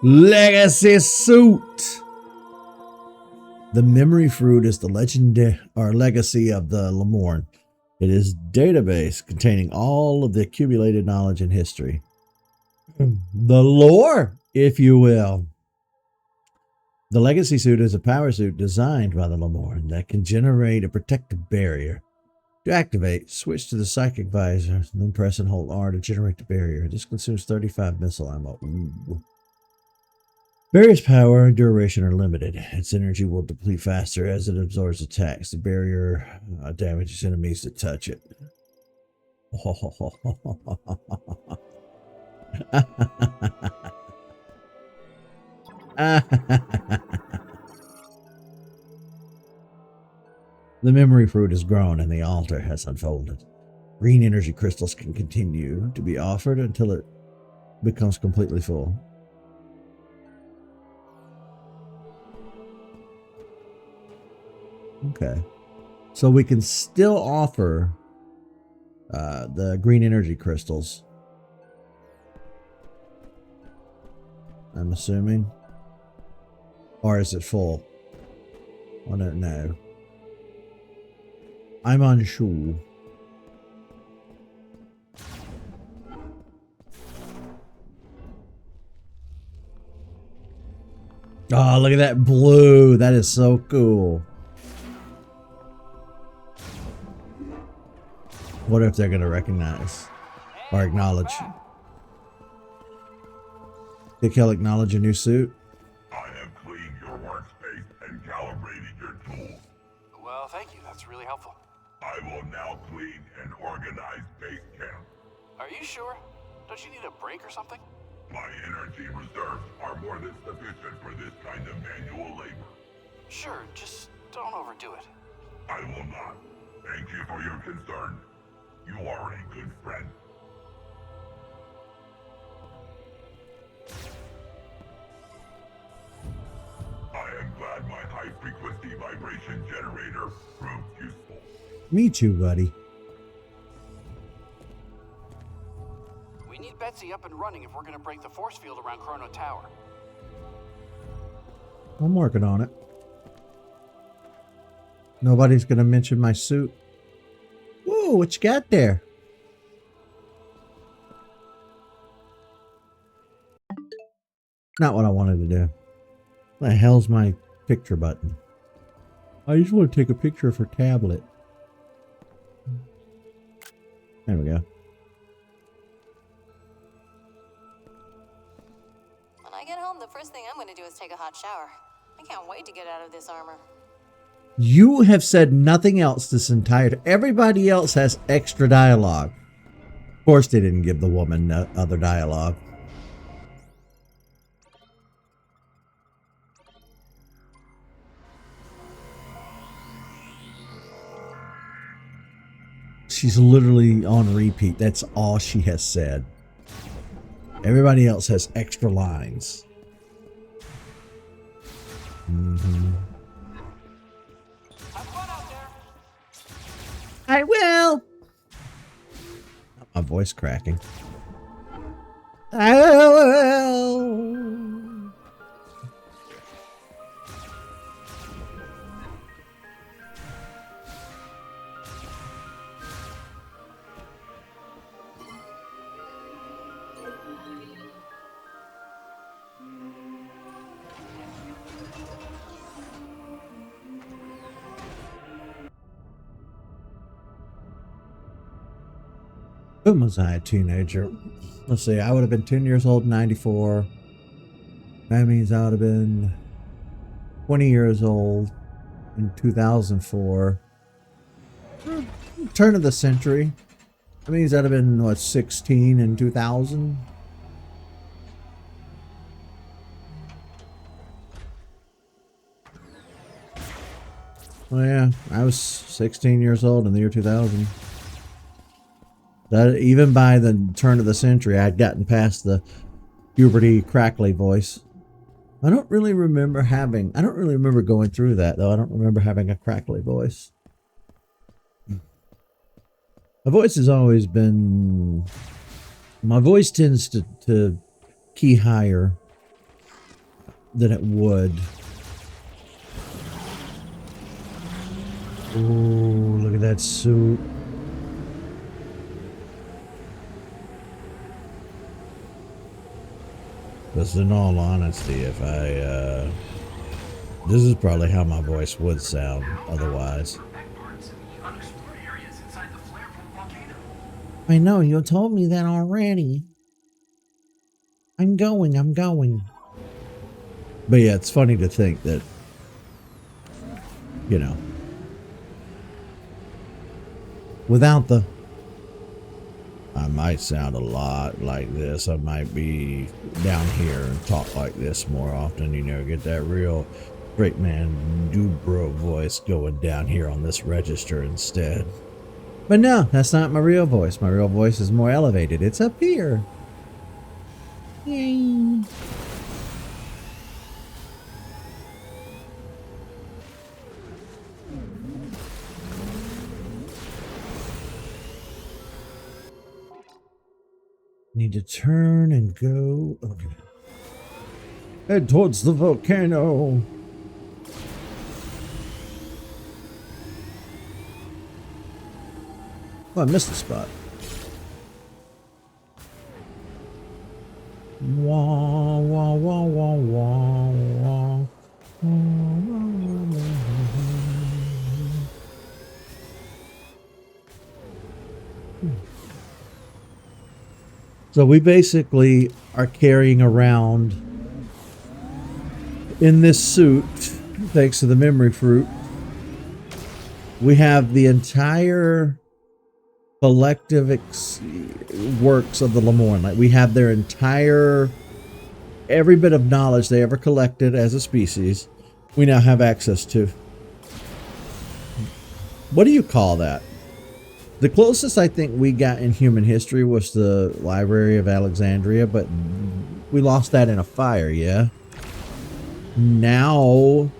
S1: Legacy suit. The memory fruit is the legend or legacy of the Lemorn. It is a database containing all of the accumulated knowledge and history. The lore, if you will. The legacy suit is a power suit designed by the Lemorn that can generate a protective barrier. To activate, switch to the psychic visor, then press and hold R to generate the barrier. This consumes 35 missile ammo. Ooh. Barrier's power and duration are limited. Its energy will deplete faster as it absorbs attacks. The barrier damages enemies that touch it. The memory fruit has grown and the altar has unfolded. Green energy crystals can continue to be offered until it becomes completely full. Okay. So we can still offer the green energy crystals. I'm assuming. Or is it full? I don't know. I'm unsure. Oh, look at that blue. That is so cool. What if they're going to recognize or acknowledge? Think he'll acknowledge a new suit?
S3: I have cleaned your workspace and calibrated your tools.
S6: Well, thank you. That's really helpful.
S3: I will now clean and organize base camp.
S6: Are you sure? Don't you need a break or something?
S3: My energy reserves are more than sufficient for this kind of manual labor.
S6: Sure, just don't overdo it.
S3: I will not. Thank you for your concern. You are a good friend. I am glad my high-frequency vibration generator proved useful.
S1: Me too, buddy.
S6: We need Betsy up and running if we're gonna break the force field around Chrono Tower.
S1: I'm working on it. Nobody's gonna mention my suit. Whoa, what you got there? Not what I wanted to do. What the hell's my picture button? I just want to take a picture for tablet. There we go.
S2: When I get home, the first thing I'm going to do is take a hot shower. I can't wait to get out of this armor.
S1: You have said nothing else this entire... Everybody else has extra dialogue. Of course they didn't give the woman other dialogue. She's literally on repeat. That's all she has said. Everybody else has extra lines. I will. My voice cracking. I will. When was I a teenager? Let's see, I would have been 10 years old in 94. That means I would have been 20 years old in 2004. Turn of the century. That means I'd have been, what, 16 in 2000? Well, yeah, I was 16 years old in the year 2000. That even by the turn of the century, I'd gotten past the puberty crackly voice. I don't really remember going through that, though. I don't remember having a crackly voice. My voice has always been... My voice tends to key higher than it would. Ooh, look at that suit. Because in all honesty, if I, this is probably how my voice would sound otherwise. I know, you told me that already. I'm going. But yeah, it's funny to think that, you know, without the... I might sound a lot like this. I might be down here and talk like this more often, you know, get that real straight man Dubro voice going down here on this register instead. But no, that's not my real voice. My real voice is more elevated. It's up here. Yay. Need to turn and go. Okay. Head towards the volcano. Oh, I missed the spot. Wah, wah, wah, wah, wah, wah. So we basically are carrying around in this suit, thanks to the memory fruit, we have the entire collective works of the Lemoyne. Like we have their entire every bit of knowledge they ever collected as a species, we now have access to. What do you call that? The closest I think we got in human history was the Library of Alexandria, but we lost that in a fire, yeah? Now,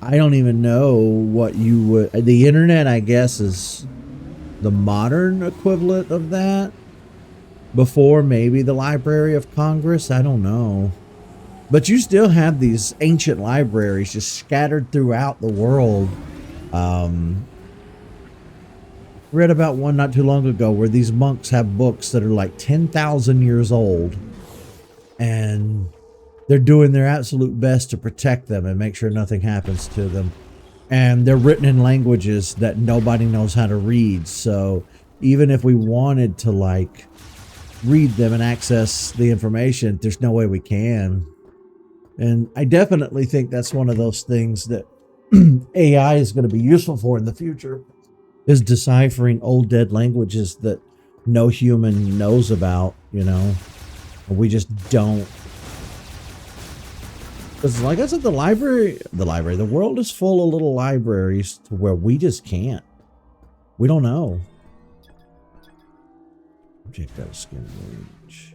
S1: I don't even know what you would... The internet, I guess, is the modern equivalent of that. Before, maybe the Library of Congress, I don't know. But you still have these ancient libraries just scattered throughout the world. Read about one not too long ago where these monks have books that are like 10,000 years old, and they're doing their absolute best to protect them and make sure nothing happens to them. And they're written in languages that nobody knows how to read. So even if we wanted to like read them and access the information, there's no way we can. And I definitely think that's one of those things that AI is going to be useful for in the future, is deciphering old dead languages that no human knows about, you know. We just don't. Because like I said, the world is full of little libraries to where we just can't. We don't know. Check out skin range.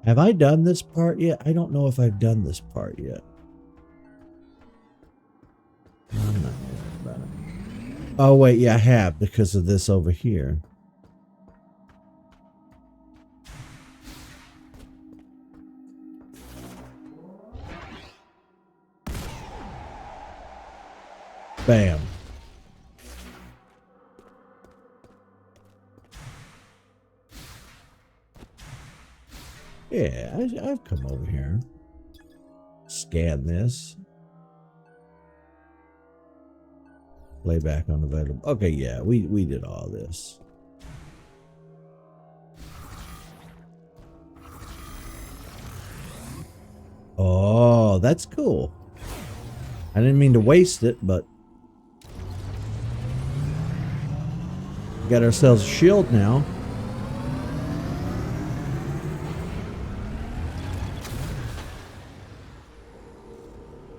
S1: Have I done this part yet? I don't know if I've done this part yet. I'm not worried about it. Oh wait, yeah, I have, because of this over here. Bam. Yeah, I've come over here. Scan this. Playback unavailable. Okay, yeah, we did all this. Oh, that's cool. I didn't mean to waste it, but we got ourselves a shield now.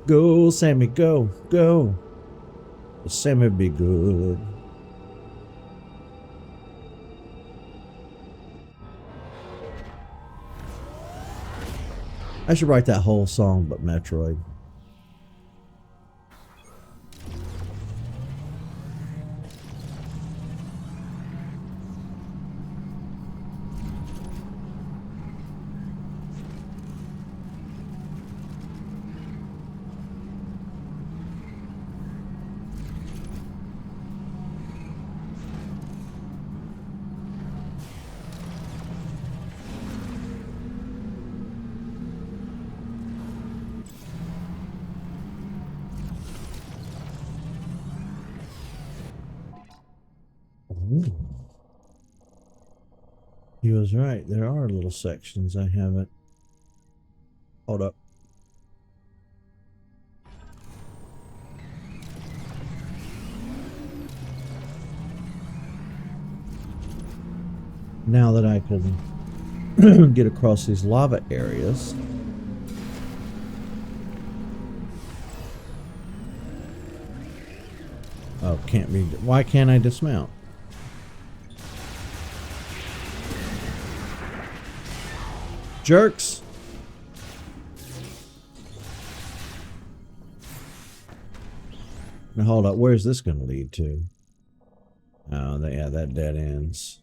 S1: Go, Sammy, go, go. Sammy be good. I should write that whole song, but Metroid. He was right. There are little sections I haven't. Hold up. Now that I can get across these lava areas. Oh, can't be. Why can't I dismount? Jerks. Now hold up. Where's this going to lead to? Oh, yeah, that dead ends.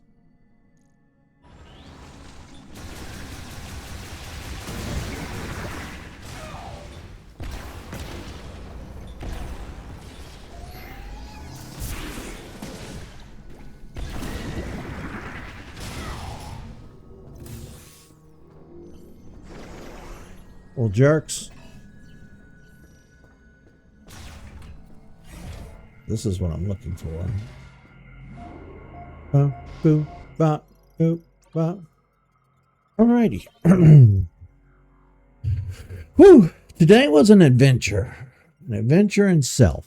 S1: Well, jerks. This is what I'm looking for. Boo, bop, boo, bop. Alrighty. Whew. Today was an adventure. An adventure in self.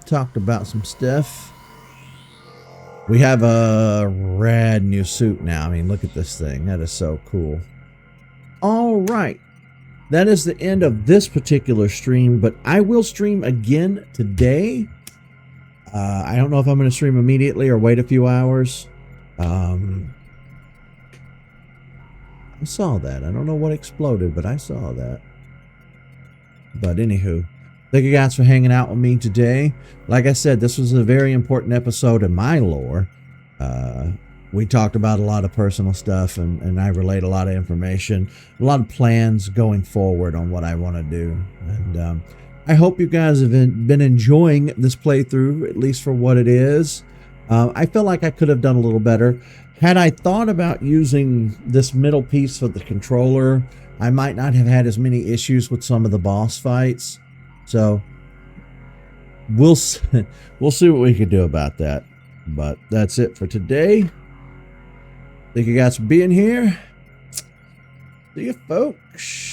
S1: Talked about some stuff. We have a rad new suit now. I mean, look at this thing. That is so cool. All right. That is the end of this particular stream, but I will stream again today. I don't know if I'm going to stream immediately or wait a few hours. I saw that. I don't know what exploded, but I saw that. But anywho, thank you guys for hanging out with me today. Like I said, this was a very important episode in my lore. We talked about a lot of personal stuff, and I relayed a lot of information, a lot of plans going forward on what I want to do. And I hope you guys have been enjoying this playthrough, at least for what it is. I feel like I could have done a little better. Had I thought about using this middle piece for the controller, I might not have had as many issues with some of the boss fights. So we'll see what we can do about that. But that's it for today. Thank you guys for being here. See you, folks.